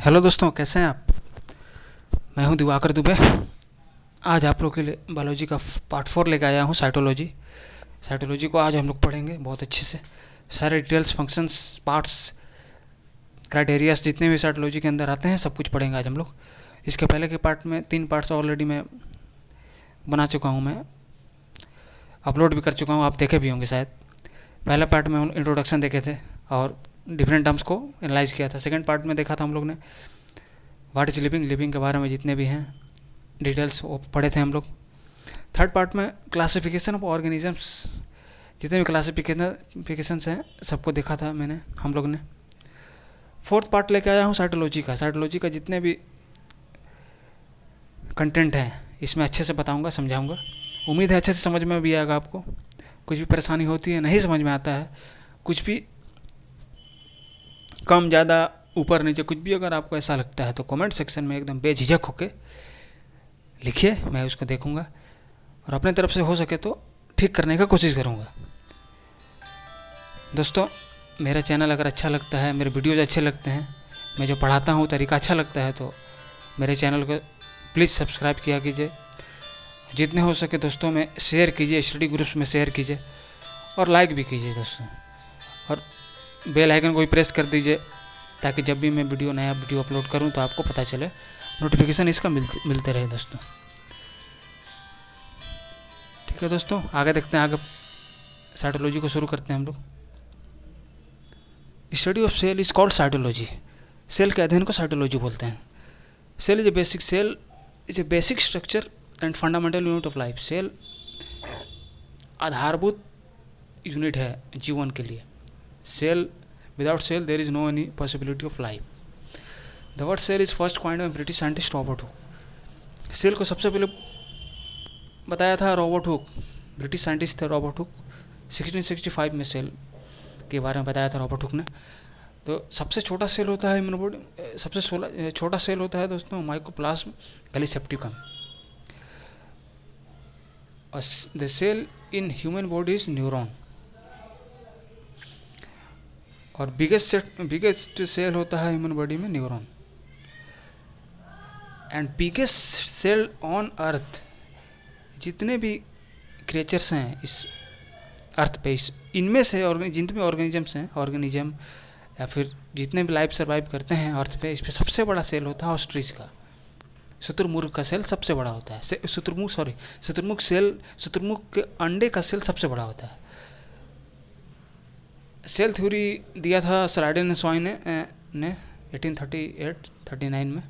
Hello दोस्तों, कैसे हैं आप। मैं हूं दिवाकर दुबे। आज आप लोग के लिए बायोलॉजी का पार्ट 4 लेके आया हूं, साइटोलॉजी। साइटोलॉजी को आज हम लोग पढ़ेंगे बहुत अच्छे से। सारे डिटेल्स, फंक्शंस, पार्ट्स, क्राइटेरियाज जितने भी साइटोलॉजी के अंदर आते हैं सब कुछ पढ़ेंगे आज हम लोग। इसके पहले के पार्ट में 3 पार्ट्स ऑलरेडी मैं बना चुका हूँ, मैं अपलोड भी कर चुका हूँ, आप देखे भी होंगे शायद। पहले पार्ट में हम इंट्रोडक्शन देखे थे और डिफरेंट टर्म्स को एनालाइज किया था। सेकेंड पार्ट में देखा था हम लोग ने व्हाट इज लिविंग, लिविंग के बारे में जितने भी हैं डिटेल्स वो पढ़े थे हम लोग। थर्ड पार्ट में क्लासिफिकेशन ऑफ ऑर्गेनिजम्स, जितने भी क्लासिफिकेशंस हैं सबको देखा था मैंने, हम लोग ने। फोर्थ पार्ट लेके आया हूँ साइटोलॉजी का। साइटोलॉजी का जितने भी कंटेंट है इसमें अच्छे से बताऊंगा, समझाऊंगा। उम्मीद है अच्छे से समझ में भी आएगा आपको। कुछ भी परेशानी होती है, नहीं समझ में आता है, कुछ भी कम ज़्यादा ऊपर नीचे कुछ भी अगर आपको ऐसा लगता है तो कमेंट सेक्शन में एकदम बेझिझक होके लिखिए, मैं उसको देखूंगा और अपने तरफ से हो सके तो ठीक करने का कोशिश करूंगा। दोस्तों, मेरा चैनल अगर अच्छा लगता है, मेरे वीडियोज़ अच्छे लगते हैं, मैं जो पढ़ाता हूँ तरीका अच्छा लगता है तो मेरे चैनल को प्लीज़ सब्सक्राइब किया कीजिए। जितने हो सके दोस्तों में शेयर कीजिए, स्टडी ग्रुप्स में शेयर कीजिए और लाइक भी कीजिए दोस्तों। और बेल आइकन को भी प्रेस कर दीजिए ताकि जब भी मैं नया वीडियो अपलोड करूं तो आपको पता चले, नोटिफिकेशन इसका मिलते रहे दोस्तों। ठीक है दोस्तों, आगे देखते हैं, आगे साइटोलॉजी को शुरू करते हैं हम लोग। Study of cell is called cytology. Cell के अध्ययन को साइटोलॉजी बोलते हैं। Cell is a basic structure and fundamental unit of life. Cell आधारभूत यूनिट है जीवन के लिए। Cell, without cell there is no any possibility of life. The word cell is first coined by British scientist Robert Hooke. Cell को सबसे पहले बताया था रॉबर्ट हुक, ब्रिटिश साइंटिस्ट थे रॉबर्ट हुक। 1665 में सेल के बारे में बताया था रॉबर्ट हुक ने। तो सबसे छोटा सेल होता है ह्यूमन बॉडी, सबसे छोटा सेल होता है दोस्तों mycoplasma gallisepticum. The cell in human body is neuron. और बिगेस्ट सेल होता है ह्यूमन बॉडी में neuron. And biggest cell on earth, जितने भी क्रिएचर्स हैं इस अर्थ पे, इनमें से जितने भी ऑर्गेनिजम्स हैं, ऑर्गेनिज्म या फिर जितने भी लाइफ सर्वाइव करते हैं अर्थ पे, इस पे सबसे बड़ा सेल होता है ऑस्ट्रिच का। शुतुरमुर्ग का सेल सबसे बड़ा होता है। शुतुरमुर्ग के अंडे का सेल सबसे बड़ा होता है। सेल थ्योरी दिया था स्लाइडेन ने 1838-39 में।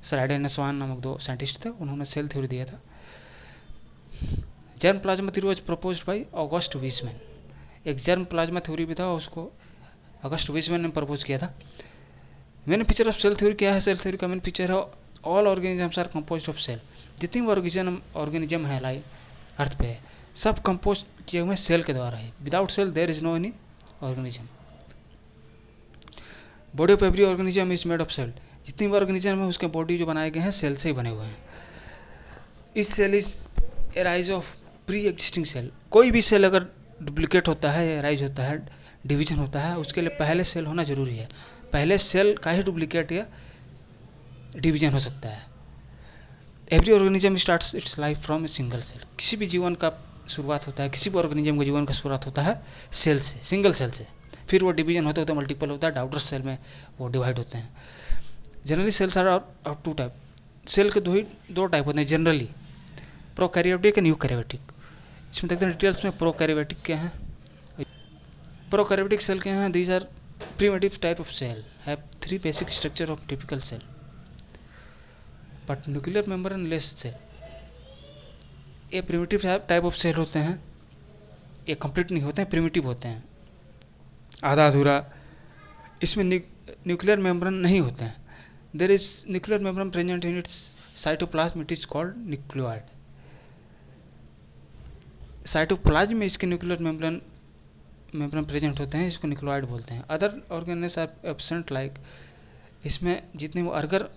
स्लाइडेन नामक 2 साइंटिस्ट थे, उन्होंने सेल थ्योरी दिया था। Germ plasma theory was proposed by August Weismann. एक जर्म प्लाज्मा थ्योरी भी था, उसको ऑगस्ट वीजमैन ने प्रपोज किया था। Main feature of cell theory क्या है? सेल थ्योरी का मेन फीचर है all organisms are composed of cell. जितनी भी ऑर्गेनिज्म है लाई अर्थ पे, सब कंपोज किए हुए सेल के द्वारा है। Without cell there is no any organism. Body of every organism is made of cell. जितनी भी ऑर्गेनिज्म है उसके बॉडी जो बनाए गए हैं सेल से ही बने हुए हैं। इस cell is a rise of pre existing cell. कोई भी सेल अगर डुप्लीकेट होता है या राइज होता है, डिवीजन होता है, उसके लिए पहले सेल होना जरूरी है। पहले सेल का ही डुप्लीकेट या डिवीजन हो सकता है। Every organism starts its life from a single cell. किसी भी जीवन का शुरुआत होता है, किसी भी ऑर्गेनिज्म के जीवन का शुरुआत होता है सेल से, सिंगल सेल से। फिर वो डिवीजन होते होते मल्टीपल होता है, डाउटर सेल में वो डिवाइड होते हैं। Generally cells are of 2 type. Cell के 2 टाइप होते हैं जनरली, प्रोकैरियोटिक एंड यूकैरियोटिक। इसमें देखते हैं डिटेल्स में प्रोकैरियोटिक क्या है। प्रोकैरियोटिक सेल क्या हैं? These are primitive type of cell have 3 basic structure of typical cell but nuclear membrane less cell। ये प्रिमिटिव टाइप ऑफ सेल होते हैं, ये कंप्लीट नहीं होते हैं, प्रिमिटिव होते हैं, आधा अधूरा। इसमें न्यूक्लियर मेम्ब्रेन नहीं होते हैं। There is nuclear membrane present in its cytoplasm, it is called nucleoid. Cytoplasm में इसके न्यूक्लियर मेम्ब्रेन प्रेजेंट होते हैं, इसको न्यूक्लियोइड बोलते हैं। Other organelles are absent like, इसमें जितने वो अदर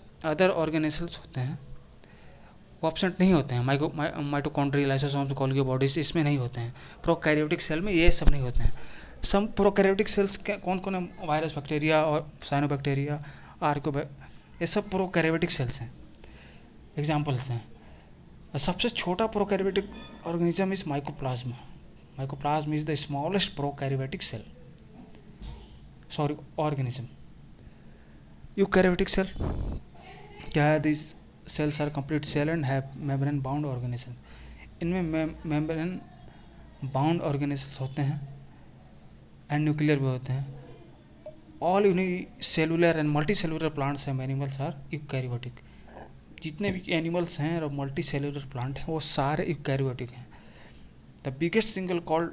ऑर्गेनेल्स होते हैं वो एब्सेंट नहीं होते हैं। माइटोकॉन्ड्रिया, लाइसोसोम्स, गोल्गी बॉडीज इसमें नहीं होते हैं। प्रोकैरियोटिक सेल में ये सब नहीं होते हैं। सब प्रोकैरियोटिक सेल्स कौन कौन है? वायरस, बैक्टीरिया और साइनोबैक्टीरिया ये सब प्रोकैरियोटिक सेल्स हैं, एग्जाम्पल्स हैं। और सबसे छोटा prokaryotic organism is mycoplasma. Mycoplasma is the smallest prokaryotic cell, sorry organism. Eukaryotic cell क्या है? This cells are complete cell and have membrane bound organism. इनमें मेम्ब्रेन बाउंड ऑर्गेनिजम्स होते हैं एंड न्यूक्लियर भी होते हैं। All unicellular and multi cellular plants and animals are eukaryotic. जितने भी एनिमल्स हैं और मल्टी सेलुलर प्लांट हैं वो सारे यूकैरियोटिक हैं। The biggest single called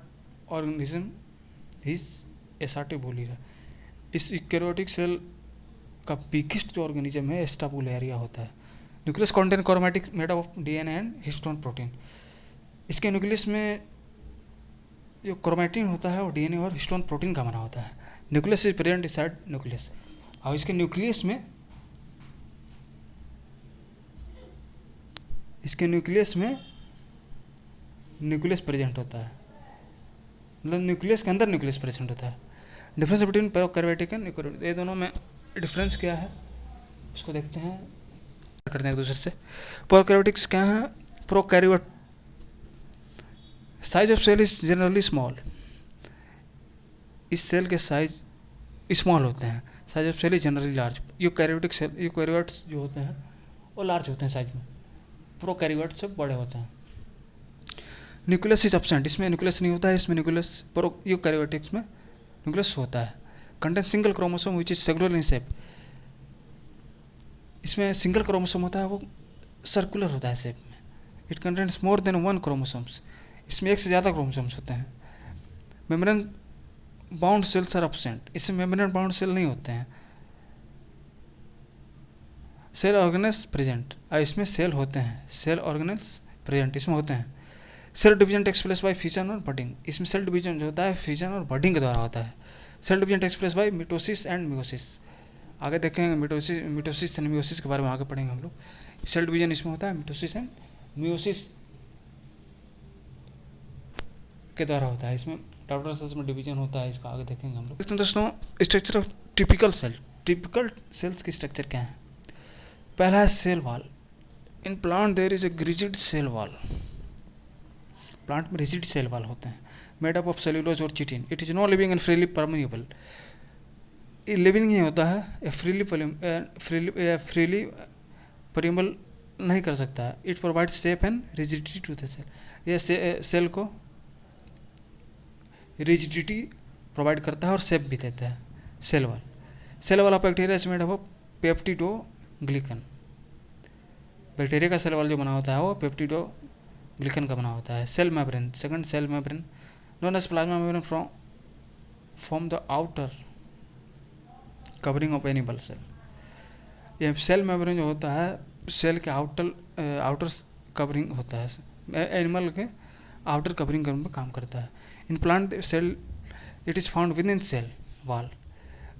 organism is Acetabularia. इस यूकैरियोटिक सेल का बिगेस्ट जो ऑर्गेनिज्म है एस्टाबुलेरिया होता है। Nucleus contain chromatic made of DNA and histone protein. इसके न्यूक्लियस में जो क्रोमैटिन होता है वो डीएनए और हिस्टोन प्रोटीन का बना होता है। Nucleus is present inside nucleus. और इसके न्यूक्लियस में न्यूक्लियस प्रेजेंट होता है, मतलब न्यूक्लियस के अंदर न्यूक्लियस प्रेजेंट होता है। Difference between prokaryotic and eukaryotic, ये दोनों में डिफरेंस क्या है इसको देखते हैं, करते हैं एक दूसरे से। प्रोकैरियोटिक्स क्या है? Prokaryote size of cell is generally small. इस सेल के साइज स्मॉल होते हैं। Size of cell is generally large. Eukaryotic cell, eukaryotes जो होते हैं वो लार्ज होते हैं साइज में, प्रोकैरियोट्स से बड़े होते हैं। न्यूक्लियस इज एब्सेंट, इसमें न्यूक्लियस नहीं होता है। इसमें न्यूक्लियस यूकैरियोटिक्स में न्यूक्लियस होता है। Contain single chromosome which is cellular in shape. इसमें सिंगल क्रोमोसोम होता है, वो सर्कुलर होता है शेप में। It contains more than 1 chromosomes. इसमें एक से ज़्यादा क्रोमोसोम्स होते हैं। Membrane bound cells are absent, इसमें मेम्ब्रेन बाउंड सेल नहीं होते हैं। सेल ऑर्गेनेल्स प्रेजेंट, और इसमें सेल होते हैं। सेल ऑर्गेनेल्स प्रेजेंट इसमें होते हैं। Cell division takes place by fission और बडिंग। इसमें सेल डिवीजन जो होता है फिजन और बडिंग के द्वारा होता है। Cell division takes place by mitosis and meiosis. आगे देखेंगे मिटोसिस एंड मियोसिस के बारे में आगे पढ़ेंगे हम लोग। सेल डिवीजन इसमें होता है मिटोसिस एंड मियोसिस के द्वारा होता है। इसमें डॉटर सेल्स में डिवीजन होता है, इसका आगे देखेंगे हम लोग। देखते हैं दोस्तों structure of typical cell. Typical cells की स्ट्रक्चर क्या है? पहला है cell wall. In plant there is a rigid cell wall. Plant में रिजिड सेल वॉल होते हैं, मेड अप ऑफ सेल्यूलोज और chitin. It is no living and freely permeable. Living नहीं होता है, या फ्रीली परमेबल नहीं कर सकता है। It provide shape and rigidity to the cell. यह सेल को रिजिडिटी प्रोवाइड करता है और शेप भी देता है। Cell wall of bacteria is made up of peptidoglycan. Bacteria का सेल वॉल जो बना होता है वो पेप्टिडोग्लिकन का बना होता है। Cell membrane, second cell membrane known as plasma membrane from the outer covering of animal cell. यह सेल मेम्ब्रेन जो होता है सेल के आउटर कवरिंग होता है, एनिमल के आउटर कवरिंग में काम करता है। In plant cell it is found within cell wall.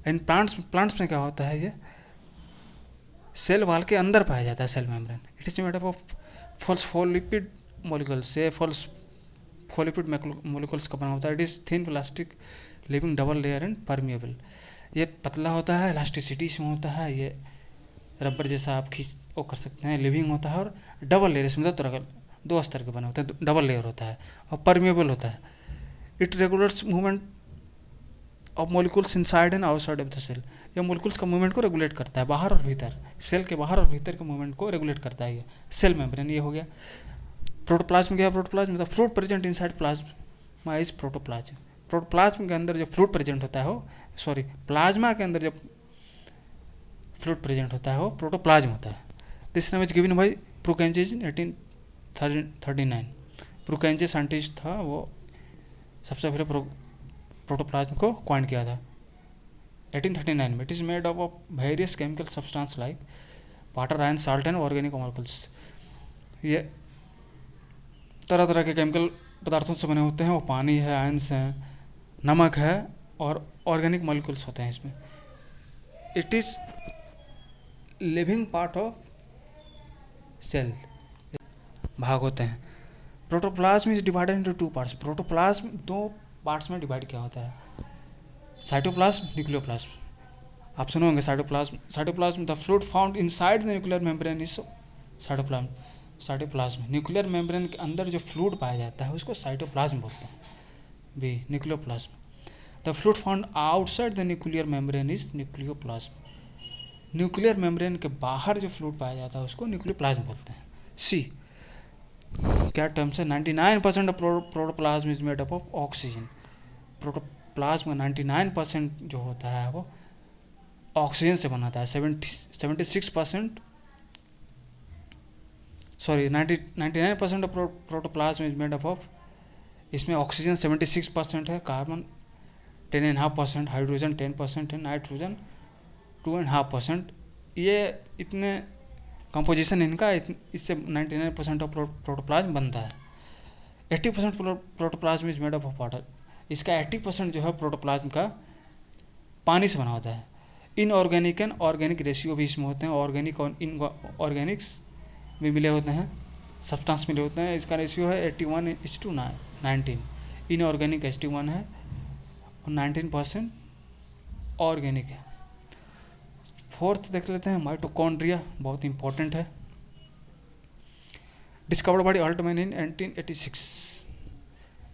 In plants में क्या होता है, ये सेल वॉल के अंदर पाया जाता है cell membrane. It is made up of phospholipid molecules. ये फॉस्फोलिपिड मॉलिक्यूल्स का बना होता है। It is thin plastic living double layer and permeable. ये पतला होता है, इलास्टिसिटी इसमें होता है, ये रबर जैसा आप खींच वो कर सकते हैं। लिविंग होता है और डबल लेयर, इसमें दो स्तर के बने होते हैं, डबल लेयर होता है और परमिएबल होता है। It regulates movement of molecules inside and outside of the cell. ये मॉलिक्यूल्स का मूवमेंट को रेगुलेट करता है, बाहर और भीतर, सेल के बाहर और भीतर के मूवमेंट को रेगुलेट करता है। ये सेल मेम्ब्रेन ये हो गया। प्रोटोप्लाज्म क्या है? Protoplasm the fruit present inside plasma is protoplasm. Protoplasm के अंदर जो फ्रूट प्रेजेंट होता है वो प्लाज्मा के अंदर जब फ्रूट प्रेजेंट होता है वो प्रोटोप्लाज्म होता है। This name is given by Purkinje's in 1839। Purkinje scientist था, वो सबसे पहले प्रोटोप्लाज्म को क्वाइंट किया था 1839 में। It is made up of various chemical substance like water, ion, salt and organic molecules. ये तरह तरह के केमिकल पदार्थों से बने होते हैं। वो पानी है, आयंस हैं, नमक है और ऑर्गेनिक मॉलिक्यूल्स होते हैं इसमें। It is living part of cell. भाग होते हैं। Protoplasm is divided into 2 parts. Protoplasm 2 parts में डिवाइड किया होता है, साइटोप्लाज्म, न्यूक्लियोप्लाज्म। आप सुने होंगे cytoplasm. Cytoplasm the fluid found inside the nuclear membrane is cytoplasm. Cytoplasm nuclear membrane के अंदर जो फ्लूइड पाया जाता है उसको साइटोप्लाज्म बोलते हैं। B nucleoplasm. The fluid found outside the nuclear membrane is nucleoplasm. Nuclear membrane के बाहर जो फ्लूइड पाया जाता है उसको न्यूक्लियोप्लाज्म बोलते हैं। सी क्या टर्म्स है? 99% of protoplasm is made up of oxygen. Protoplasm का 99% जो होता है वो ऑक्सीजन से बनाता है। 76% sorry 99% of protoplasm is made up of, इसमें ऑक्सीजन 76% है, कार्बन 10.5%, हाइड्रोजन 10% है, नाइट्रोजन 2.5%। ये इतने कंपोजिशन इनका इससे 99% ऑफ प्रोटोप्लाज्म बनता है। 80% protoplasm is made up of water. इसका 80% जो है प्रोटोप्लाज्म का पानी से बना होता है। इनऑर्गेनिक एंड ऑर्गेनिक रेशियो भी इसमें होते हैं। ऑर्गेनिक और इनऑर्गेनिक्स भी मिले होते हैं, सब्सटेंस मिले होते हैं। इसका रेशियो है 81:19। इनऑर्गेनिक 81 है और 19% ऑर्गेनिक है। फोर्थ देख लेते हैं माइटोकॉन्ड्रिया, बहुत इंपॉर्टेंट है। Discovered by Altmann in 1886।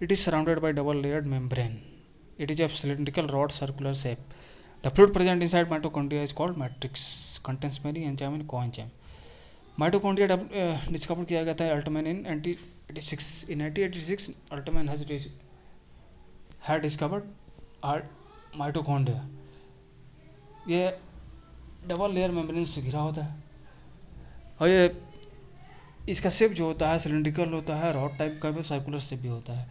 It is surrounded by double layered membrane. It is of cylindrical rod circular shape. The fluid present inside mitochondria is called matrix, contains many enzyme and coenzyme. Mitochondria discover किया गया था Altmann in 1886। In 1886 Altmann had discovered mitochondria. ये double layer membrane से घिरा होता है और ये इसका शेप जो होता है सिलिंड्रिकल होता है, रॉड टाइप का भी, सर्कुलर शेप भी होता है।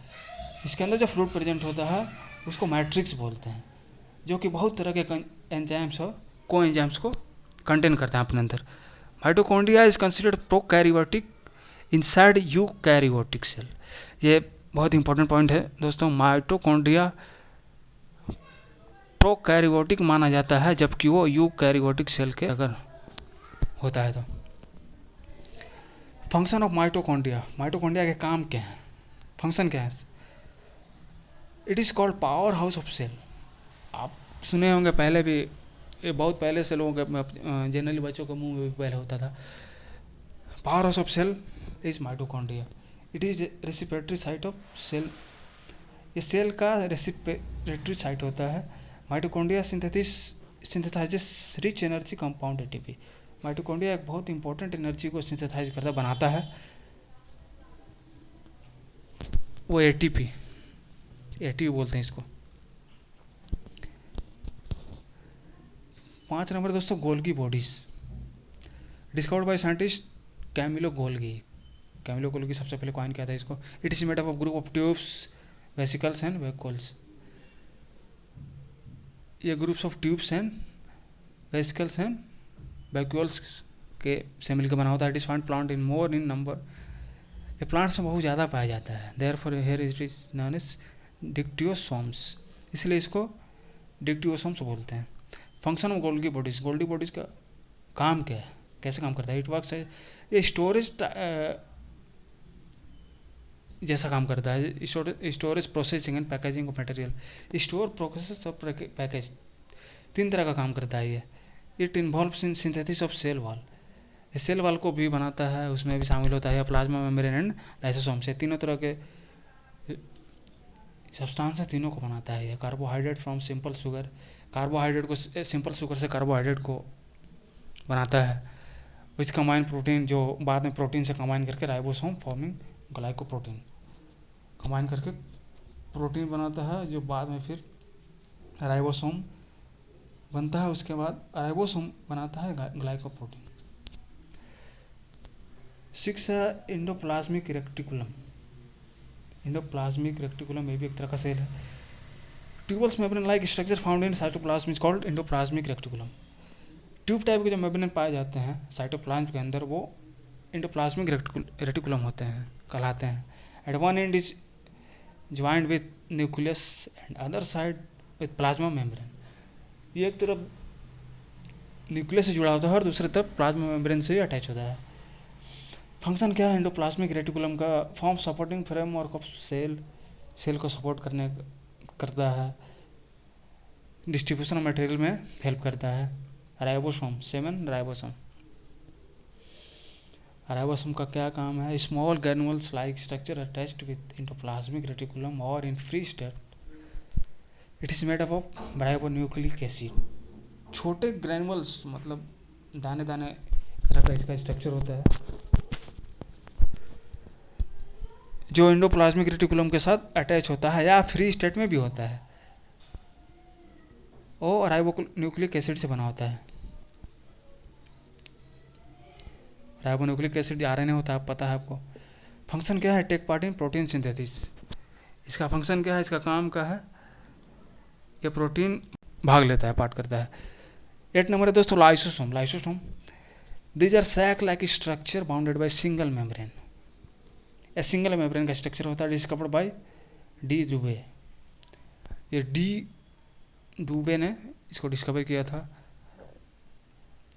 इसके अंदर जो फ्लूइड प्रेजेंट होता है उसको मैट्रिक्स बोलते हैं, जो कि बहुत तरह के एंजाइम्स और कोएंजाइम्स को कंटेन करता है अपने अंदर। Mitochondria is considered prokaryotic inside eukaryotic cell. ये बहुत इंपॉर्टेंट पॉइंट है दोस्तों। माइटोकॉन्ड्रिया प्रोकैरियोटिक माना जाता है जबकि वो यूकैरियोटिक सेल के अगर होता है तो। Function of mitochondria. माइटोकॉन्ड्रिया के काम क्या हैं, फंक्शन क्या है? It is called power house of cell. आप सुने होंगे पहले भी, ये बहुत पहले से लोगों के जनरली बच्चों के मुंह में भी पहले होता था। Power house of cell is mitochondria. It is respiratory site of cell. ये सेल का रेसिपिरेटरी साइट होता है। Mitochondria synthesises rich energy compound ATP. Mitochondria एक बहुत इंपॉर्टेंट एनर्जी को सिंथेसाइज करता बनाता है, वो एटीपी बोलते हैं इसको। 5 नंबर दोस्तों Golgi bodies. Discovered by scientist Camillo Golgi. Camillo Golgi सबसे पहले कॉइन किया था इसको। It is made up of group of tubes, vesicles and vacuoles. ये groups of tubes and vesicles and vacuoles के से मिलकर बना होता है। It is found plant in more in number. ये प्लांट्स में बहुत ज़्यादा पाया जाता है। Therefore here it is known as dictyosomes, इसलिए इसको डिक्टियोसोम्स बोलते हैं। Function of Golgi bodies. Golgi bodies का काम क्या है, कैसे काम करता है? इट वर्क्स है, ये स्टोरेज जैसा काम करता है। Storage, processing and packaging of material. Store, process और पैकेज, 3 तरह का काम करता है ये। It involves in synthesis of cell wall. Cell wall को भी बनाता है, उसमें भी शामिल होता है प्लाज्मा मेम्ब्रेन एंड लाइसोसोम से। तीनों तरह के सब्सटेंस है, तीनों को बनाता है ये। Carbohydrate from simple sugar, carbohydrate को सिंपल शुगर से कार्बोहाइड्रेट को बनाता है। विच कंबाइन प्रोटीन, जो बाद में प्रोटीन से कंबाइन करके राइबोसोम फॉर्मिंग ग्लाइकोप्रोटीन, कंबाइन करके प्रोटीन बनाता है जो बाद में फिर राइबोसोम बनता है। उसके बाद राइबोसोम बनाता है ग्लाइकोप्रोटीन। 6 है एंडोप्लाज्मिक रेक्टिकुलम। एंडोप्लाज्मिक रेक्टिकुलम ये भी एक तरह का सेल है। Tubules membrane like structure found in cytoplasm is called endoplasmic reticulum. Tube type के जो मेम्ब्रेन पाए जाते हैं साइटोप्लाज्म के अंदर वो एंडोप्लाज्मिक रेटिकुलम होते हैं, कहलाते हैं। At one end is joint with nucleus and other side with plasma membrane. ये एक तरफ न्यूक्लियस से जुड़ा होता है और दूसरी तरफ प्लाज्मा मेम्ब्रेन से अटैच होता है। फंक्शन क्या है एंडोप्लाज्मिक रेटिकुलम का? Form supporting framework of cell, cell को सपोर्ट करता है। डिस्ट्रीब्यूशन ऑफ मटेरियल में हेल्प करता है। Ribosome 7 ribosome. राइबोसोम का क्या काम है? Small granules like structure attached with endoplasmic reticulum और in free state it is made up of ribonucleic acid. छोटे ग्रैन्युल्स मतलब दाने दाने तरह का इसका स्ट्रक्चर होता है जो एंडोप्लाज्मिक रेटिकुलम के साथ अटैच होता है या फ्री स्टेट में भी होता है, और राइबोन्यूक्लिक एसिड से बना होता है। राइबोन्यूक्लिक एसिड आरएनए होता है, पता है आपको। फंक्शन क्या है? Take part in protein synthesis. इसका फंक्शन क्या है? इसका काम क्या है? ये प्रोटीन भाग लेता है, पार्ट करता है। 8 नंबर है दोस्तों lysosome. Lysosome these are sac like structure bounded by single membrane. A single membrane का स्ट्रक्चर होता है डिस्कवर्ड बाय डी डुबे। ये डी डुबे ने इसको डिस्कवर किया था।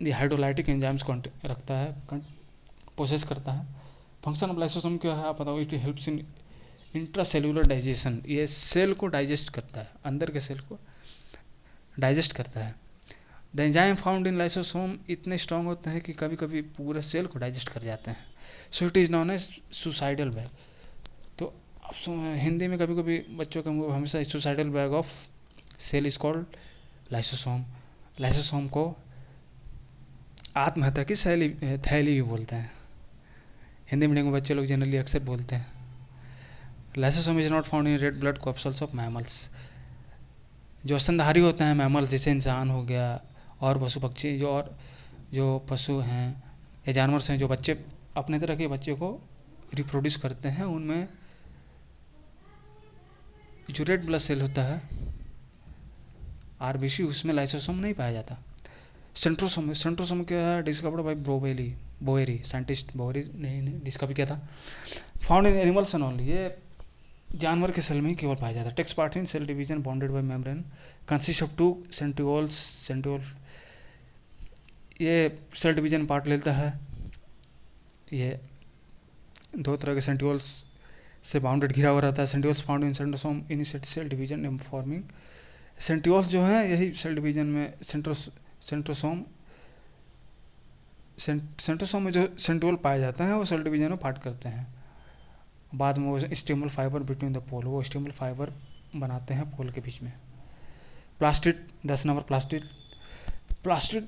ये हाइड्रोलाइटिक एंजाइम्स को रखता है, प्रोसेस करता है। फंक्शन ऑफ लाइसोसोम क्या है आप बताओ? It helps in intracellular digestion. ये सेल को डाइजेस्ट करता है, अंदर के सेल को डाइजेस्ट करता है। The enzyme found in lysosome इतने स्ट्रॉन्ग होते हैं कि कभी कभी पूरे सेल को डाइजेस्ट कर जाते हैं। So it is known as suicidal bag. तो आप हिंदी में कभी कभी बच्चों के मुँह हमेशा suicidal bag of cell is called lysosome. Lysosome को आत्महत्या की थैली भी बोलते हैं। हिंदी मीडियम के बच्चे लोग जनरली अक्सर बोलते हैं। Lysosome is not found in red blood corpuscles of mammals. जो स्तनधारी होते हैं मैमल्स, जैसे इंसान हो गया और पशु पक्षी, जो पशु हैं या जानवर हैं जो बच्चे अपने तरह के बच्चे को रिप्रोड्यूस करते हैं, उनमें जो रेड ब्लड सेल होता है आरबीसी, उसमें लाइसोसोम नहीं पाया जाता। सेंट्रोसोम क्या है? Discovered by Boveri scientist Boveri ने डिस्कवर किया था। Found in animals and only. ये जानवर के सेल में ही केवल पाया जाता है। Takes part in cell division bounded by membrane consist of 2 centriole. ये सेल डिवीजन पार्ट लेता है। ये 2 तरह के सेंट्रिओल्स से बाउंडेड घिरा हुआ रहता है। Centrioles found in centrosome initiate cell division and forming. Centrioles जो हैं यही सेल डिवीजन में सेंट्रोसोम में जो सेंट्रिओल पाए जाते हैं वो सेल डिवीजन में पार्ट करते हैं। बाद में वो spindle fibre between the pole, वो स्टेमल फाइबर बनाते हैं पोल के बीच में। Plastid 10 number plastid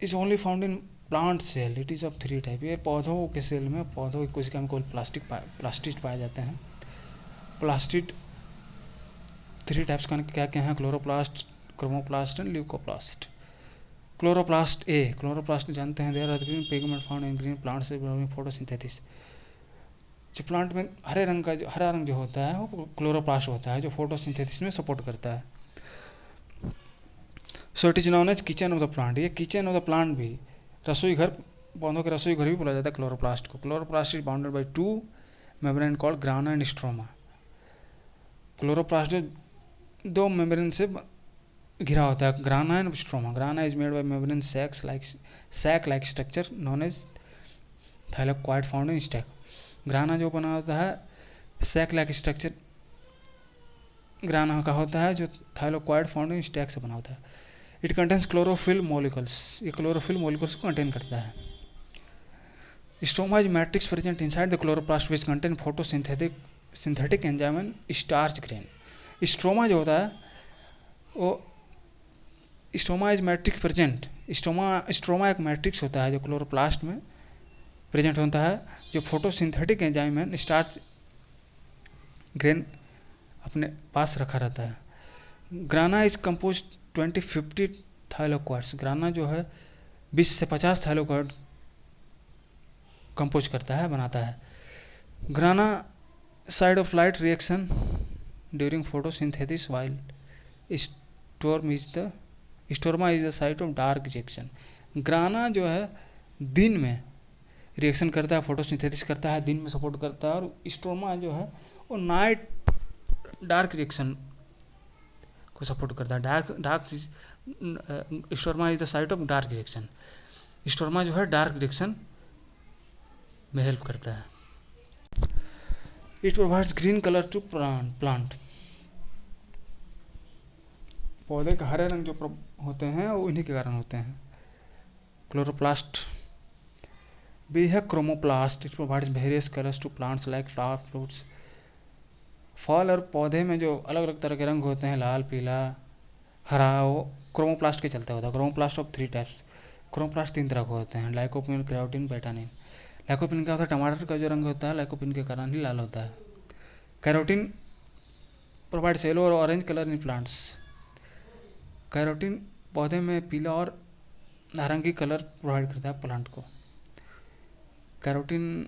is only found in plant cell. It is of 3 type. ये पौधों के सेल में, पौधों की कोशिका में केवल प्लास्टिड पाए जाते हैं। प्लास्टिड 3 टाइप्स का क्या क्या है? Chloroplast, chromoplast and leucoplast. Chloroplast a, chloroplast जानते हैं, there are green pigment found in green plant से फोटोसिंथेसिस। जो प्लांट में हरा रंग जो होता है वो क्लोरोप्लास्ट होता है, जो फोटोसिंथेसिस में सपोर्ट करता है। So it is known as kitchen of the plant. ये किचन ऑफ द प्लांट भी, रसोई घर, पौधों के रसोई घर भी बोला जाता है क्लोरोप्लास्ट को। Chloroplast is bounded by 2 membrane called grana and stroma. Chloroplast जो 2 मेम्ब्रेन से घिरा होता है, grana and stroma. Grana is made by membrane sac like structure known as thylakoid found in stack. Grana जो बना होता है सैक लाइक स्ट्रक्चर ग्राना का होता है, जो थाइलेकोइड फाउंड इन स्टैक से बना होता है। It contains chlorophyll molecules. ये क्लोरोफिल मॉलिक्यूल्स को कंटेन करता है। Stroma is matrix present inside the chloroplast which contain photosynthetic enzyme and starch grain. Stroma जो होता है वो stroma is matrix present. Stroma एक मैट्रिक्स होता है जो क्लोरोप्लास्ट में प्रेजेंट होता है, जो photosynthetic enzyme and starch grain अपने पास रखा रहता है। ग्राना इज कंपोज 20-50 थाइलेकोइड्स। ग्राना जो है 20 से 50 थाइलेकोइड कंपोज करता है, बनाता है। Grana side of light reaction during photosynthesis while stroma is the site of dark reaction. Grana जो है दिन में रिएक्शन करता है, फोटोसिंथेसिस करता है, दिन में सपोर्ट करता है, और स्टोरमा जो है वो नाइट डार्क रिएक्शन को सपोर्ट करता है। Stroma is the site of dark reaction. Stroma जो है डार्क रिएक्शन में हेल्प करता है। It provides green colour to plant. पौधे के हरे रंग जो होते हैं वो इन्हीं के कारण होते हैं। क्लोरोप्लास्ट भी है chromoplast, it provides various colours to plants like flower fruits. फल और पौधे में जो अलग अलग तरह के रंग होते हैं, लाल, पीला, हरा, वो क्रोमोप्लास्ट के चलते होता है। Chromoplast of 3 types. क्रोमोप्लास्ट 3 तरह के होते हैं, लाइकोपिन, केराटिन, बेटानिन। लाइकोपिन का होता है टमाटर का जो रंग होता है, लाइकोपिन के कारण ही लाल होता है। कैरोटीन प्रोवाइड्स येलो और orange colour in plants. Carotene पौधे में पीला और नारंगी कलर प्रोवाइड करता है प्लांट को। कैरोटीन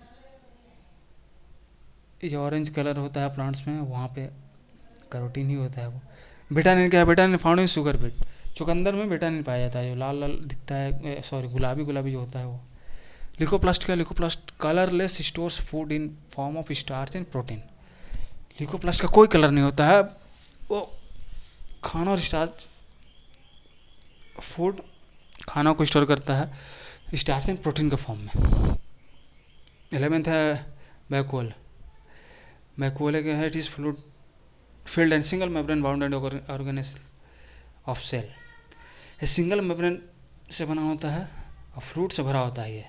जो ऑरेंज कलर होता है प्लांट्स में, वहाँ पे कैरोटीन ही होता है वो। विटामिन क्या है? Vitamin found in sugar beet. चुकंदर में विटामिन पाया जाता है, जो लाल लाल दिखता है, सॉरी गुलाबी गुलाबी जो होता है वो। लिकोप्लास्ट क्या? Leucoplast colourless stores food in form of starch and protein. Leucoplast का कोई कलर नहीं होता है, वो खाना और स्टार्च, फूड खाना को स्टोर करता है स्टार्च एंड प्रोटीन के फॉर्म में। 11th है वैक्यूल। वैक्यूल क्या है? It is fluid filled and single membrane bounded organelle of cell। ये सिंगल मेम्ब्रेन से बना होता है और फ्रूट से भरा होता है ये।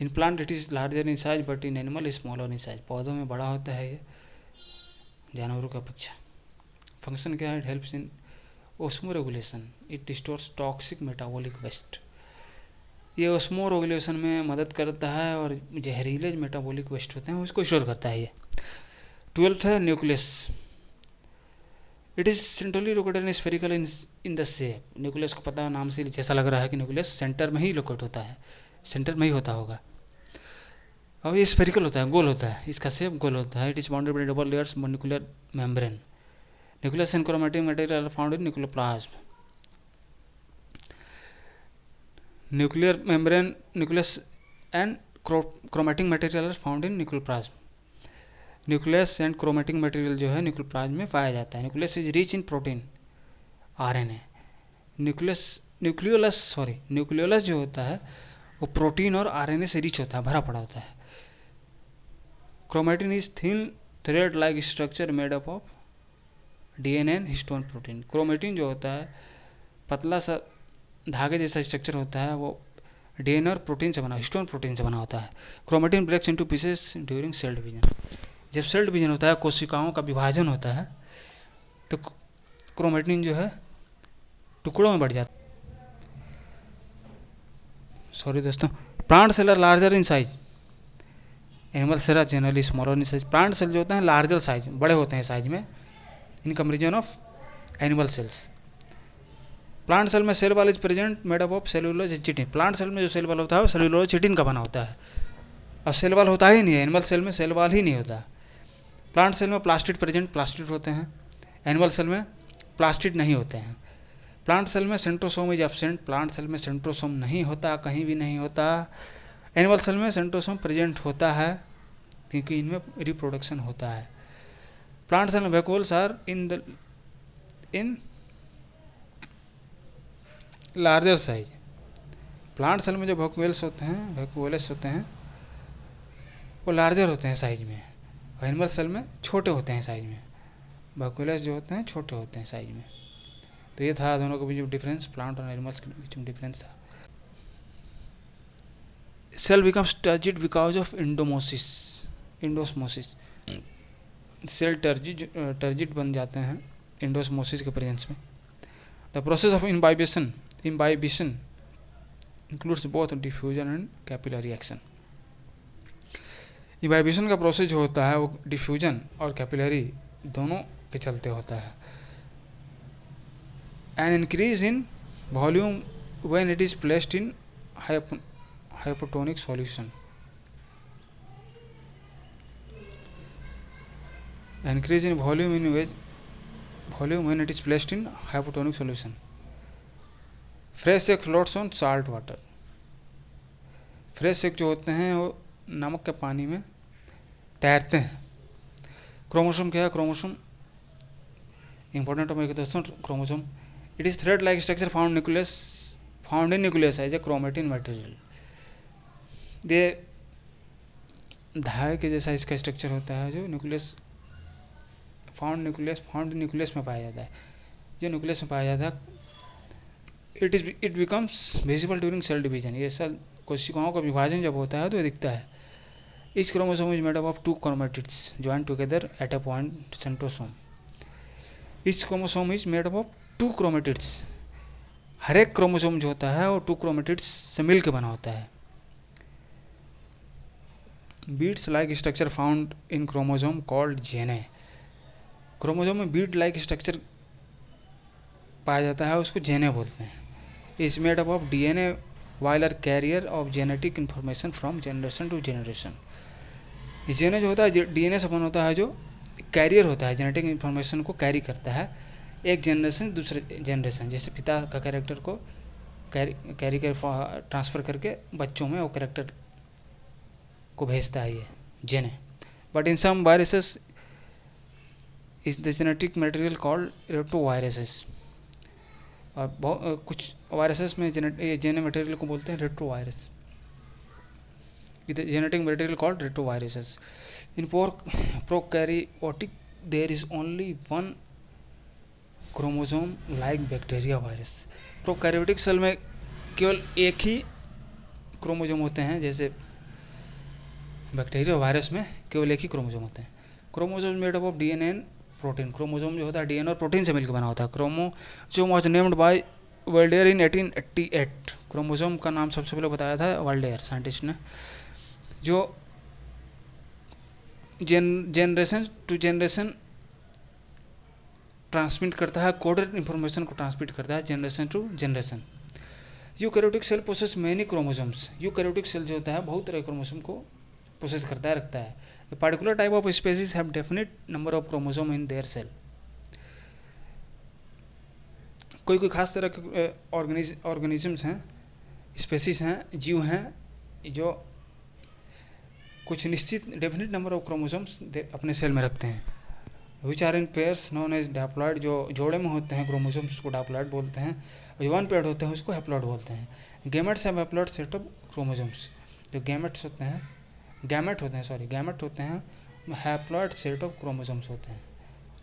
In plant it is larger in size but in animal smaller in size. पौधों में बड़ा होता है ये जानवरों की अपेक्षा। फंक्शन क्या है? It helps in osmoregulation, it stores toxic metabolic waste. ये ओस्मो रेगुलेशन में मदद करता है और जहरीले मेटाबॉलिक वेस्ट होते हैं उसको स्टोर करता है ये। 12th है nucleus. It is centrally located in spherical in the shape. Nucleus को पता है, नाम से जैसा लग रहा है कि न्यूक्लियस सेंटर में ही लोकेट होता है, सेंटर में ही होता होगा। और ये स्फेरिकल होता है, गोल होता है, इसका शेप गोल होता है। It is bounded bye double layers nuclear membrane. Nucleus and chromatic material found in nucleoplasm. Nuclear membrane, nucleus and chromatic material found in nucleoplasm. Nucleus and chromatic material जो है न्यूक्लियोप्लाज्म में पाया जाता है। Nucleus is rich in protein RNA. Nucleolus जो होता है वो प्रोटीन और आरएनए से रिच होता है, भरा पड़ा होता है। Chromatin is thin thread like structure made up of DNA and histone protein. Chromatin जो होता है पतला सा धागे जैसा स्ट्रक्चर होता है, वो डीएनए और प्रोटीन से बना, हिस्टोन प्रोटीन से बना होता है। Chromatin breaks into pieces during cell division. जब सेल डिवीजन होता है, कोशिकाओं का विभाजन होता है, तो क्रोमैटिन जो है टुकड़ों में बढ़ जाता है। सॉरी दोस्तों। Plant cell are larger in size, animal cell are generally smaller in size. Plant cell जो होते हैं लार्जर साइज, बड़े होते हैं साइज में, in comparison of animal cells. Plant cell में cell wall is present made up of cellulose chitin. Plant cell में जो सेल वॉल होता है वो सेलुलोज चिटिन का बना होता है, और सेल वॉल होता ही नहीं है। एनिमल सेल में सेल वॉल ही नहीं होता। प्लांट सेल में प्लास्टिड प्रेजेंट, प्लास्टिड होते हैं। एनिमल सेल में प्लास्टिड नहीं होते हैं। प्लांट सेल में centrosome is absent. Plant cell में सेंट्रोसोम नहीं होता, कहीं भी नहीं होता। एनिमल सेल में सेंट्रोसोम प्रेजेंट होता है क्योंकि इनमें रिप्रोडक्शन होता है। प्लांट सेल में vacuoles are in larger size. Plant cell में जो वैक्यूल्स होते हैं वो लार्जर होते हैं साइज में, और एनिमल सेल में छोटे होते हैं साइज में। वैक्यूल्स जो होते हैं छोटे होते हैं साइज में। तो ये था दोनों के बीच में डिफरेंस, प्लांट और एनिमल्स के बीच में डिफरेंस था। Cell becomes turgid because of endosmosis. Cell turgid बन जाते हैं इंडोस्मोसिस के प्रेजेंस में। The process of imbibition includes both diffusion and capillary action. Imbibition का प्रोसेस जो होता है वो डिफ्यूजन और कैपिलरी दोनों के चलते होता है। An increase in volume when it is placed in hypotonic solution. An increase in volume when it is placed in hypotonic solution. Fresh egg floats on salt water. Fresh egg जो होते हैं वो नमक के पानी में तैरते हैं। क्रोमोसोम क्या है? क्रोमोसोम इंपॉर्टेंट टॉपिक है दोस्तों। Chromosome it is thread like structure found in nucleus as a chromatin material. ये धागे के जैसा इसका स्ट्रक्चर होता है जो फाउंड न्यूक्लियस में पाया जाता है। जो न्यूक्लियस में पाया जाता है, it becomes visible during cell division. ये सेल कोशिकाओं का विभाजन जब होता है तो ये दिखता है। Each chromosome is made up of 2 chromatids join together at a point centrosome. Each chromosome is made up of 2 chromatids. हर एक क्रोमोसोम जो होता है वो 2 क्रोमेटिड्स से मिल के बना होता है। बीड्स लाइक स्ट्रक्चर फाउंड इन क्रोमोसोम कॉल्ड जेने। क्रोमोसोम में बीड लाइक स्ट्रक्चर पाया जाता है, उसको जेने बोलते हैं। Is made up of DNA while are carrier of genetic information from generation to generation. Gene जो होता है डीएनए से बना होता है, जो कैरियर होता है, जेनेटिक इन्फॉर्मेशन को कैरी करता है एक जनरेशन दूसरे जनरेशन। जैसे पिता का कैरेक्टर को कैरी कर ट्रांसफ़र करके बच्चों में वो कैरेक्टर को भेजता है ये gene. But in some viruses is the genetic material called retroviruses. और कुछ वायरसेस में जेने मटेरियल को बोलते हैं retrovirus. Genetic material called retroviruses. In prokaryotic there is only one chromosome like bacteria virus. Prokaryotic cell में केवल एक ही chromosome होते हैं, जैसे बैक्टीरिया वायरस में केवल एक ही क्रोमोसोम होते हैं। Chromosome made up of DNA and protein. Chromosome जो होता है डीएनए और प्रोटीन से मिलकर बना होता है। Chromosome was named by Waldeyer in 1888। Chromosome का नाम सबसे पहले बताया था वाल्डेयर साइंटिस्ट ने, जो जनरेशन टू जनरेशन ट्रांसमिट करता है, कोडेड इंफॉर्मेशन को ट्रांसमिट करता है generation to generation. Eukaryotic cell process many chromosomes. Eukaryotic cell जो होता है बहुत तरह क्रोमोसोम को प्रोसेस करता है, रखता है। A particular type of species have definite number of chromosome in their cell. कोई कोई खास तरह के ऑर्गेनिजम्स हैं, स्पेसीज हैं, जीव हैं, जो कुछ निश्चित डेफिनेट नंबर ऑफ क्रोमोसोम्स अपने सेल में रखते हैं। Which are in pairs known as diploid. जो जोड़े में होते हैं क्रोमोसोम्स उसको डैप्लॉइड बोलते हैं, और जो वन पेयर्ड होते हैं उसको हैप्लॉइड बोलते हैं। Gametes have haploid set of chromosomes. जो गैमेट होते हैं हैप्लॉइड सेट ऑफ क्रोमोसोम्स होते हैं।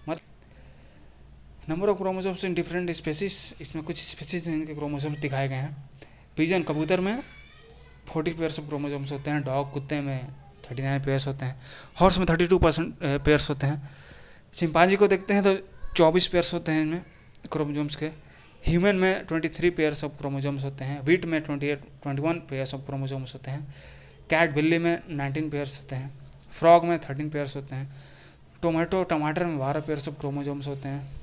मतलब number of chromosomes in different species, इसमें कुछ स्पेसीज इनके क्रोमोसोम्स दिखाए गए हैं। पिजन कबूतर में 40 पेयर्स ऑफ क्रोमोसोम्स होते हैं। डॉग कुत्ते में 39 पेयर्स होते हैं। हॉर्स में 32% पेयर्स होते हैं। चिंपांजी को देखते हैं तो 24 पेयर्स होते हैं इनमें क्रोमोसोम्स के। ह्यूमन में 23 पेयर्स ऑफ क्रोमोसोम्स होते हैं। वीट में 21 पेयर्स ऑफ क्रोमोसोम्स होते हैं। कैट बिल्ली में 19 पेयर्स होते हैं। फ्रॉग में 13 पेयर्स होते हैं। टमाटर में 12 पेयर्स ऑफ क्रोमोसोम्स होते हैं।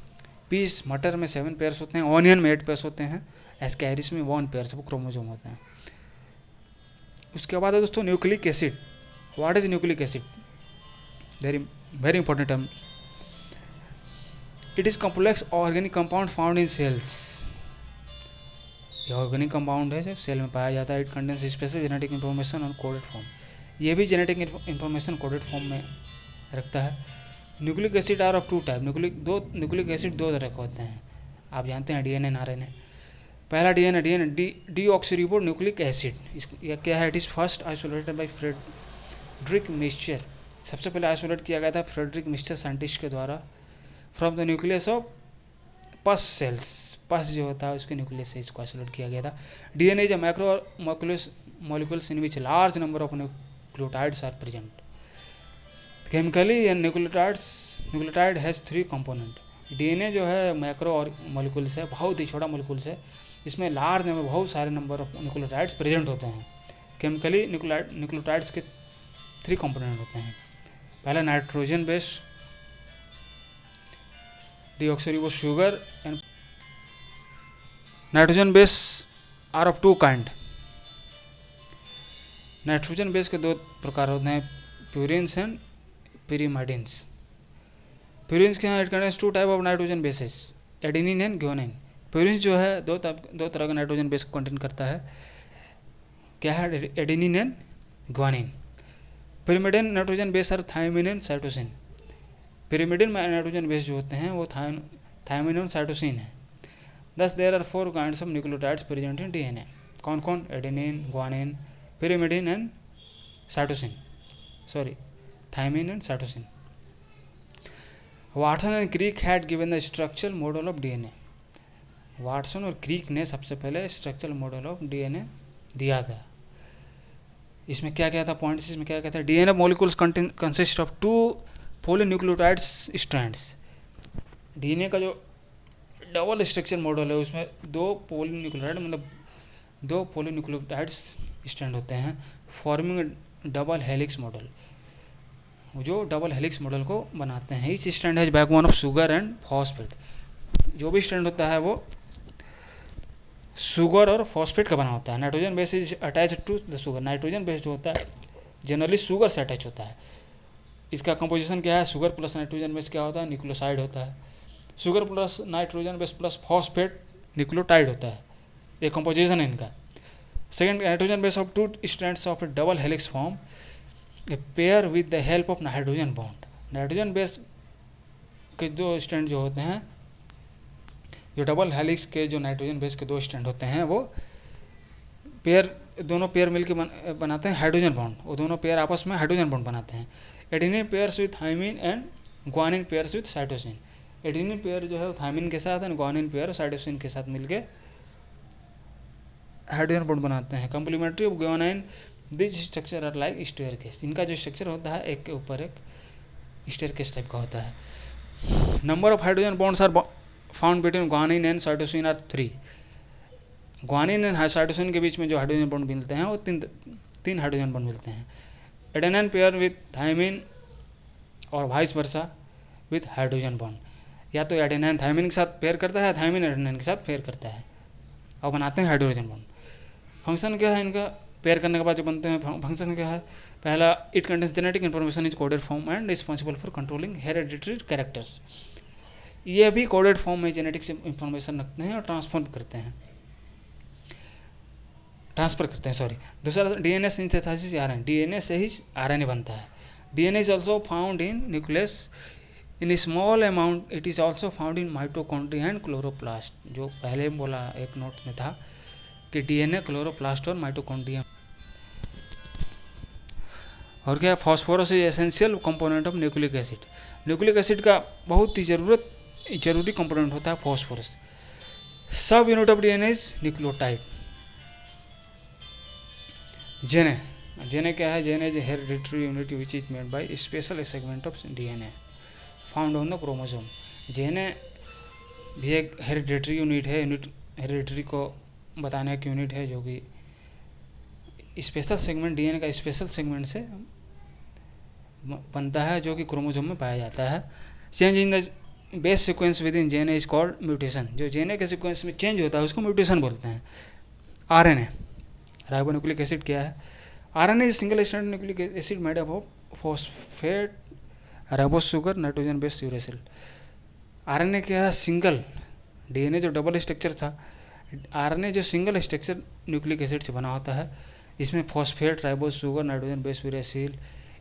पीस मटर में 7 पेयर्स होते हैं। ऑनियन में 8 पेयर्स होते हैं। एस्कैरिस में 1 पेयर्स ऑफ क्रोमोसोम होते हैं। उसके बाद है दोस्तों nucleic acid. What is nucleic acid? Very important term. It is complex organic compound found in cells. यह ऑर्गेनिक कंपाउंड है जो सेल में पाया जाता है। It contains special genetic information on coded form. ये भी जेनेटिक इन्फॉर्मेशन कोडेड फॉर्म में रखता है। Nucleic acid are of 2 type. Nucleic acid 2 तरह के होते हैं, आप जानते हैं, डीएनए एंड आरएनए। पहला डीएनए डीऑक्सीरिबो न्यूक्लिक एसिड। यह क्या है? It is first isolated by Frederick Miescher. सबसे पहले आइसोलेट किया गया था फ्रेडरिक मिक्सचर साइंटिस्ट के द्वारा फ्रॉम द न्यूक्लियस ऑफ पस सेल्स। पस जो होता है उसके न्यूक्लियस से इसको आइसोलेट किया गया था। DNA is a macro molecules in which large number of nucleotides are present. Chemically and nucleotide has 3 component. DNA जो है मैक्रो और मॉलिक्यूल्स है, बहुत ही छोटा मॉलिक्यूल्स है, इसमें लार्ज नंबर बहुत सारे नंबर ऑफ न्यूक्लियोटाइड्स प्रेजेंट होते हैं। केमिकली न्यूक्लियोटाइड्स के 3 कंपोनेंट होते हैं। पहला nitrogen base deoxyribo sugar and nitrogen base are of 2 kind. Nitrogen base के 2 प्रकार होते हैं, प्यूरिन्स एंड pyrimidines। प्यूरिन्स के यहाँ it contains 2 type of nitrogen bases, adenine and guanine. Purines जो है दो तरह का नाइट्रोजन बेस को कंटेन करता है। क्या है? Adenine and guanine. pyrimidine nitrogen base are thymine and cytosine. pyrimidine nitrogen base जो होते हैं वो थायमिन और साइटोसिन है। Thus there are 4 kinds of nucleotides present in DNA. कौन कौन? Adenine, guanine, pyrimidine and cytosine, thymine and cytosine. Watson and Crick had given the structural model of DNA. Watson और क्रिक ने सबसे पहले स्ट्रक्चरल मॉडल ऑफ डीएनए दिया था। इसमें क्या क्या था पॉइंट्स, इसमें क्या क्या था, DNA molecules consist of 2 polynucleotides strands. DNA का जो डबल स्ट्रक्चर मॉडल है उसमें 2 पॉलीन्यूक्लियोटाइड मतलब 2 पॉलीन्यूक्लियोटाइड्स स्ट्रैंड होते हैं, फॉर्मिंग डबल हेलिक्स मॉडल, जो डबल हेलिक्स मॉडल को बनाते हैं। Each strand has backbone of sugar and phosphate. जो भी स्ट्रैंड होता है वो शुगर और फॉस्फेट का बना होता है। Nitrogen base is attach to the sugar. Nitrogen base जो होता है जनरली शुगर से अटैच होता है। इसका कंपोजिशन क्या है, शुगर प्लस नाइट्रोजन बेस क्या होता है, न्यूक्लियोसाइड होता है। Sugar plus nitrogen base plus phosphate nucleotide होता है। ये कंपोजिशन है इनका। Second, nitrogen base of 2 strands of A double helix form a pair with the help of nitrogen bond. Nitrogen base के 2 स्ट्रैंड जो होते हैं, जो डबल हेलिक्स के जो नाइट्रोजन बेस के 2 स्ट्रैंड होते हैं वो दोनों पेयर मिलकर बनाते हैं हाइड्रोजन बॉन्ड। वो दोनों पेयर आपस में हाइड्रोजन बॉन्ड बनाते हैं। Adenine pairs with thymine and guanine pairs with cytosine. Adenine pair जो है वो थाइमिन के साथ एंड ग्वानिन पेयर साइटोसिन के साथ मिलकर हाइड्रोजन बॉन्ड बनाते हैं। Complementary of guanine this structure are like staircase. इनका जो स्ट्रक्चर होता है एक के ऊपर एक स्टेयरकेस टाइप का होता है। Number of hydrogen bonds are found between guanine and cytosine are 3। Guanine and cytosine के बीच में जो हाइड्रोजन बॉन्ड मिलते हैं वो तीन हाइड्रोजन बॉन्ड मिलते हैं। एडेनिन पेयर विथ थाइमिन और vice versa with hydrogen bond. या तो एडेनिन थाइमिन के साथ पेयर करता है, थाइमिन एडेनिन के साथ पेयर करता है और बनाते हैं हाइड्रोजन बॉन्ड। फंक्शन क्या है इनका, पेयर करने के बाद जो बनते हैं फंक्शन क्या है, पहला it contains genetic information is coded form and responsible for controlling hereditary characters. ये भी कोडेड फॉर्म में जेनेटिक्स इन्फॉर्मेशन रखते हैं और ट्रांसफर करते हैं सॉरी। दूसरा डीएनए सिंथेसिस आरएनए, डीएनए से ही आरएनए बनता है। DNA is also found in nucleus in small amount. It is also found in mitochondria and chloroplast. जो पहले बोला एक नोट में था कि डीएनए क्लोरोप्लास्ट और माइटोकॉन्ड्रिया। और क्या, phosphorus is essential component of nucleic acid. Nucleic acid का बहुत ही जरूरी कंपोनेंट होता है फॉस्फोरस। सब unit of DNA is nucleotide. जेने क्या है, जेने is hereditary unit which is made by special segment of DNA found on the chromosome. जेने भी एक हेरिडिटरी यूनिट है, हेरिडिटरी को बताने की यूनिट है जो कि स्पेशल सेगमेंट डीएनए का स्पेशल सेगमेंट से बनता है जो कि क्रोमोसोम में पाया जाता है। Change in the base sequence with in जेने इज कॉल्ड म्यूटेशन। जो जेने के सीक्वेंस में चेंज होता है उसको म्यूटेशन बोलते हैं। आरएनए राइबोन्यूक्लिक एसिड क्या है, RNA is single strand nucleic acid made up of phosphate ribose sugar nitrogen based uracil. RNA क्या है, सिंगल। डीएनए जो डबल स्ट्रक्चर था, आरएनए जो सिंगल स्ट्रक्चर न्यूक्लिक एसिड से बना होता है। इसमें phosphate ribose sugar nitrogen base uracil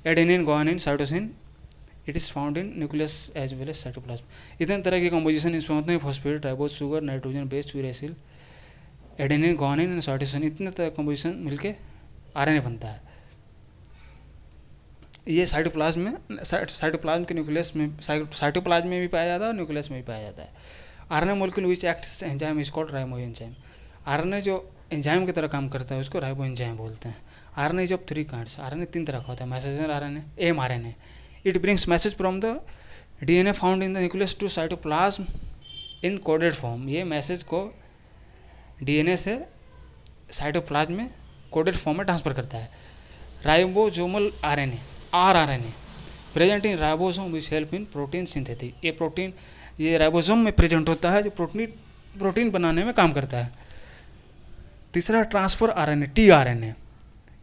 adenine guanine cytosine it is found in nucleus as well as cytoplasm. इतने तरह की कंपोजिशन इसमें होते हैं, phosphate ribose sugar nitrogen base uracil adenine guanine and cytosine. इतने तरह की कंपोजिशन मिलके आरएनए बनता है। ये साइटोप्लाज्म में साइटोप्लाज्म के न्यूक्लियस में साइटोप्लाज्म में भी पाया जाता है और न्यूक्लियस में भी पाया जाता है। RNA molecule which acts enzyme is called ribo enzyme. RNA जो एंजाइम की तरह काम करता है उसको राइबो एंजाइम बोलते हैं। RNA is of 3 kinds. RNA 3 तरह का होता है, messenger RNA, mRNA. It brings message from the DNA found in the nucleus to cytoplasm in coded form. ये मैसेज को डीएनए से साइटोप्लाज्म में कोडेड फॉर्म में ट्रांसफर करता है। Ribosomal RNA, rRNA present in ribosome which help in protein synthesis. ये ribosome में present होता है जो प्रोटीन बनाने में काम करता है। तीसरा transfer RNA, tRNA.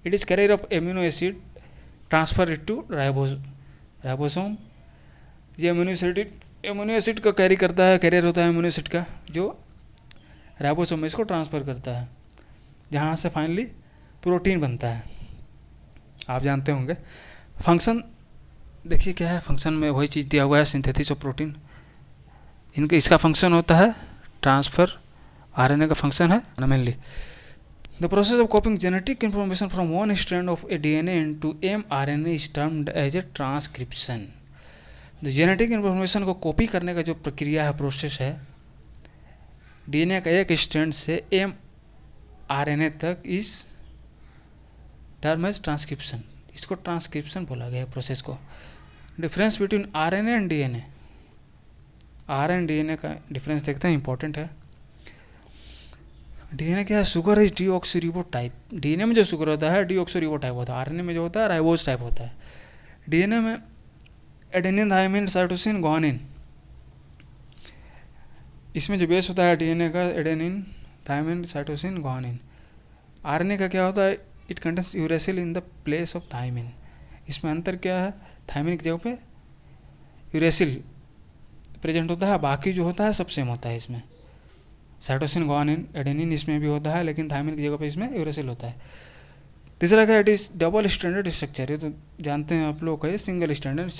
It is carrier of amino acid transfer it to ribosome. ये एमिनो एसिड का कैरी करता है, कैरियर होता है एमिनो एसिड का, जो राइबोसोम में इसको ट्रांसफर करता है, जहाँ से फाइनली प्रोटीन बनता है। आप जानते होंगे। फंक्शन देखिए क्या है, फंक्शन में वही चीज़ दिया हुआ है, सिंथेसिस ऑफ प्रोटीन। इसका फंक्शन होता है ट्रांसफर, आरएनए का फंक्शन है mainly the process of copying genetic information from one strand of a DNA into mRNA is termed as a transcription. Genetic information को कॉपी करने का जो प्रक्रिया है, प्रोसेस है डीएनए का एक स्ट्रैंड से mRNA तक इस टर्म एज ट्रांसक्रिप्शन, इसको ट्रांसक्रिप्शन बोला गया है प्रोसेस को। Difference between RNA and DNA, R and DNA का डिफरेंस देखते हैं, इंपॉर्टेंट है। डीएनए क्या है, sugar is deoxyribo type. DNA में जो शुगर होता है डीऑक्सीरिबो टाइप होता है, आरएनए में जो होता है राइबोज टाइप होता है। डीएनए में एडेनिन, थाइमिन, साइटोसिन, ग्वानिन, इसमें जो बेस होता है डीएनए का adenine, thymine, cytosine, guanine. RNA का क्या होता है, it contains uracil in the place of thymine. इसमें अंतर क्या है, थाइमिन की जगह पे यूरेसिल प्रेजेंट होता है, बाकी जो होता है सब सेम होता है इसमें। साइटोसिन, ग्वानिन, एडेनिन इसमें भी होता है, लेकिन थाइमिन की जगह पे इसमें यूरेसिल होता है। तीसरा क्या, it is double standard structure, ये तो जानते हैं आप लोग का, ये सिंगल स्टैंडर्ड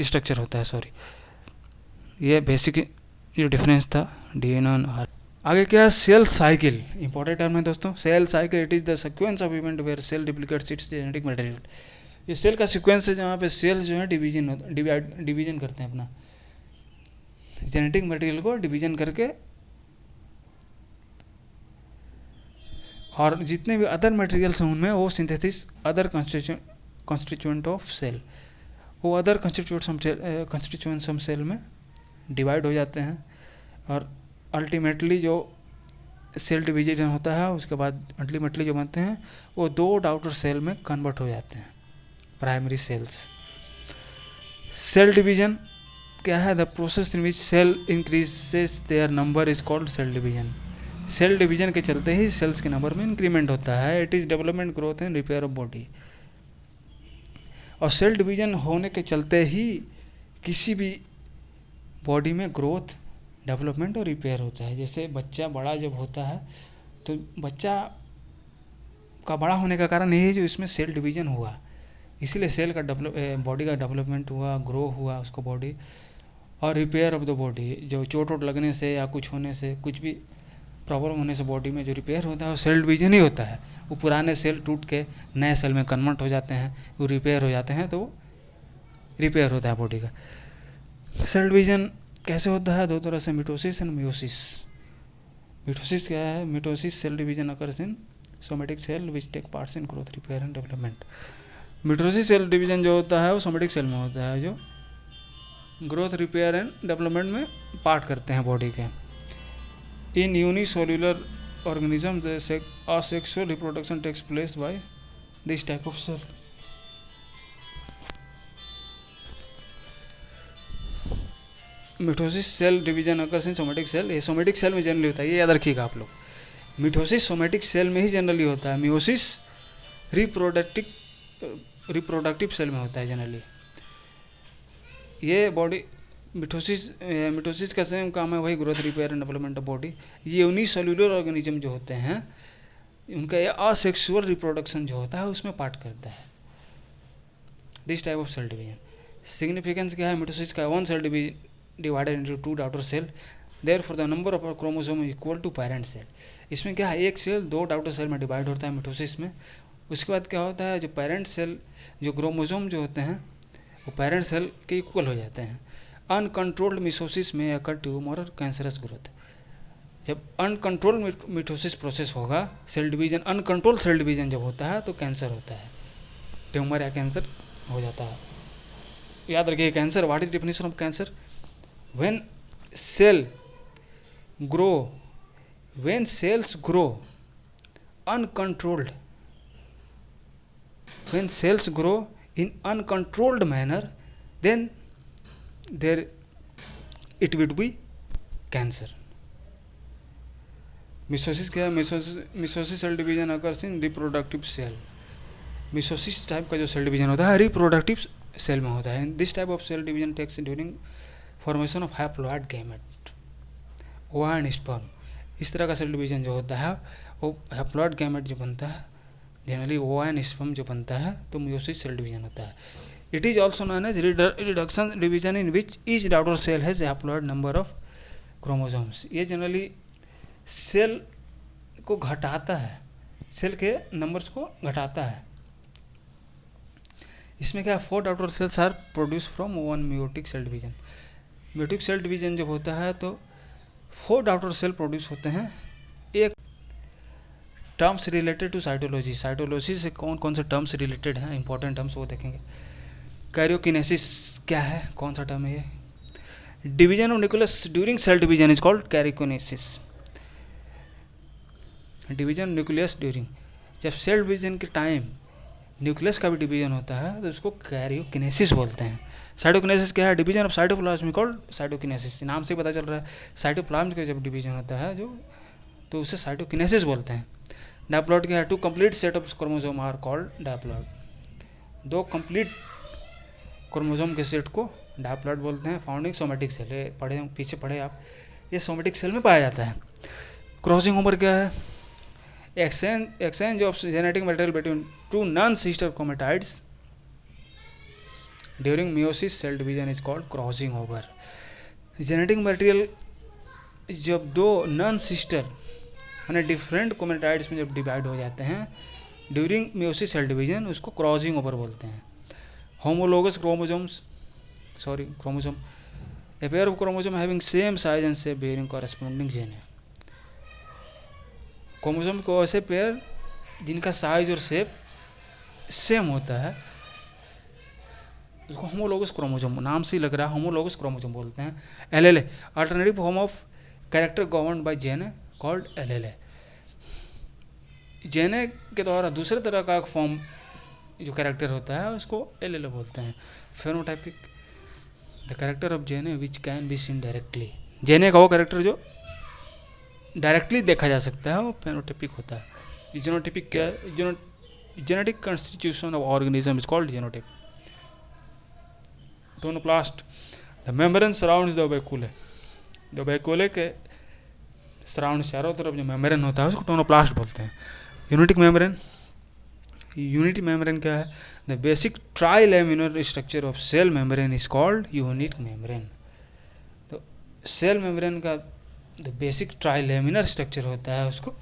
स्ट्रक्चर होता है, सॉरी। ये बेसिक जो डिफरेंस था डीएनए और आर। आगे क्या है, सेल साइकिल, इंपॉर्टेंट टर्म है दोस्तों। Cell cycle, it is the sequence of event where cell duplicates its genetic material. ये सेल का सीक्वेंस है जहाँ पे सेल्स जो है डिवीजन करते हैं अपना जेनेटिक मटेरियल को डिवीजन करके, और जितने भी अदर मटेरियल्स हैं उनमें वो synthesis other constituent of cell, वो अदर कॉन्स्टिट्यूएंट्स ऑफ सेल में डिवाइड हो जाते हैं, और अल्टीमेटली जो सेल डिवीजन होता है उसके बाद अल्टीमेटली जो बनते हैं वो दो डॉटर सेल में कन्वर्ट हो जाते हैं, प्राइमरी सेल्स। सेल डिवीजन क्या है, the process in which cell increases their number is called cell division. Cell division के चलते ही सेल्स के नंबर में इंक्रीमेंट होता है। It is development, growth and repair of body. और सेल डिवीजन होने के चलते ही किसी भी बॉडी में ग्रोथ, डेवलपमेंट और रिपेयर होता है। जैसे बच्चा बड़ा जब होता है तो बच्चा का बड़ा होने का कारण यही है जो इसमें सेल डिवीजन हुआ, इसीलिए सेल का बॉडी का डेवलपमेंट हुआ, ग्रो हुआ उसको बॉडी। और रिपेयर ऑफ द बॉडी, जो चोट वोट लगने से या कुछ होने से, कुछ भी प्रॉब्लम होने से बॉडी में जो रिपेयर होता है वो सेल डिवीजन ही होता है। वो पुराने सेल टूट के नए सेल में कन्वर्ट हो जाते हैं, वो रिपेयर हो जाते हैं, तो रिपेयर होता है बॉडी का। सेल डिवीजन कैसे होता है, दो तरह से, मिटोसिस एंड मियोसिस। मिटोसिस क्या है, mitosis cell division occurs in somatic cell which take parts in growth, repair and development. Mitosis cell division जो होता है वो सोमेटिक सेल में होता है, जो ग्रोथ, रिपेयर एंड डेवलपमेंट में पार्ट करते हैं बॉडी के। In unicellular organism asexual reproduction takes place by this type of cell. Mitosis cell division occurs in somatic cell, ये सोमेटिक सेल में जनरली होता है, ये याद रखिएगा आप लोग। मिटोसिस सोमेटिक सेल में ही जनरली होता है, मियोसिस रिप्रोडक्टिव सेल में होता है जनरली। ये बॉडी मिटोसिस का सेम काम है, वही growth, repair and development of body. ये यूनिसेल्युलर ऑर्गेनिज्म जो होते हैं उनका ये असेक्सुअल रिप्रोडक्शन जो होता है उसमें पार्ट करता है, this type of cell division. Significance क्या है मिटोसिस का, one cell divided into two daughter cell, therefore the number of chromosome equal to parent cell. इसमें क्या है, एक सेल दो डॉटर सेल में डिवाइड होता है मिटोसिस में। उसके बाद क्या होता है, जो पेरेंट सेल, जो क्रोमोसोम जो होते हैं वो पेरेंट सेल के इक्वल हो जाते हैं। अनकंट्रोल्ड मिटोसिस में अकर ट्यूमर और कैंसरस ग्रोथ। जब अनकंट्रोल्ड मिटोसिस प्रोसेस होगा, cell division, uncontrolled cell division जब होता है तो कैंसर होता है, ट्यूमर या कैंसर हो जाता है। याद रखिए cancer, what is definition of cancer, when cell grow, when cells grow uncontrolled, when cells grow in uncontrolled manner, then there it would be cancer. Meiosis क्या है, meiosis cell division occurs in reproductive cell. Meiosis type का जो cell division होता है reproductive cell में होता है। This type of cell division takes during formation of haploid gamete, ova and sperm. इस तरह का सेल डिवीजन जो होता है वो हैप्लॉइड गैमेट जो बनता है, जनरली ओवा एंड स्पर्म जो बनता है, तो मियोसिस सेल डिवीजन होता है। It is also known as reduction division in which each daughter cell has haploid number of chromosomes. ये जनरली सेल को घटाता है, सेल के नंबर्स को घटाता है। इसमें क्या, 4 daughter cells are produce from one meiotic cell division. Meiotic cell division जब होता है तो 4 डॉटर सेल प्रोड्यूस होते हैं। एक terms related to cytology, cytology से कौन कौन से टर्म्स रिलेटेड हैं, इंपॉर्टेंट टर्म्स वो देखेंगे। कैरियोकिनेसिस क्या है, कौन सा टर्म है ये? Division of nucleus during cell division is called karyokinesis. Division nucleus during, जब सेल डिवीजन के टाइम न्यूक्लियस का भी डिवीजन होता है तो उसको कैरियोकिनेसिस बोलते हैं। साइटोकिनेसिस क्या है? Division of cytoplasm called cytokinesis. नाम से पता चल रहा है साइटोप्लाज्म का जब डिवीजन होता है जो, तो उसे साइटोकिनेसिस बोलते हैं। डायप्लॉइड क्या है? 2 complete set of chromosome are called diploid. 2 complete chromosome के सेट को डायप्लॉइड बोलते हैं। फाउंडिंग सोमेटिक सेल, ये पढ़े पीछे पढ़े आप, ये सोमेटिक सेल में पाया जाता है। क्रॉसिंग ओवर क्या है? Exchange of genetic material between 2 non sister chromatids during meiosis cell division is called crossing over. Genetic material जब 2 नॉन सिस्टर यानी डिफरेंट क्रोमेटाइड्स में जब डिवाइड हो जाते हैं ड्यूरिंग मियोसिस सेल डिवीजन, उसको क्रॉसिंग ओवर बोलते हैं। Homologous chromosomes chromosome, a pair of chromosome having same size and shape bearing corresponding gene. Chromosome को ऐसे पेयर जिनका साइज और शेप सेम होता है उसको होमोलोगस क्रोमोसोम, नाम से ही लग रहा है होमोलोगस क्रोमोसोम बोलते हैं। LLA, alternative form of character governed bye जेने कॉल्ड एलएलए। जेने के द्वारा दूसरे तरह का फॉर्म जो कैरेक्टर होता है उसको एलएलए बोलते हैं। फेनोटाइपिक, द कैरेक्टर ऑफ जेने which can be seen directly. जेने का वो कैरेक्टर जो डायरेक्टली देखा जा सकता है वो फेनोटाइपिक होता है। जीनोटाइपिक क्या है? Genetic constitution of organism is called genotype. Tonoplast, the membrane surrounds the vacuole. The vacuole के सराउंड चारों तरफ जो मेम्ब्रेन होता है उसको टोनोप्लास्ट बोलते हैं। यूनिटिक मेम्ब्रेन, यूनिटी मेम्ब्रेन क्या है? The basic trilaminar structure of cell membrane is called unit membrane. तो सेल मेम्ब्रेन का द बेसिक ट्राइलेमिनर स्ट्रक्चर होता है उसको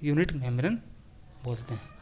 यूनिट मेम्ब्रेन बोलते हैं।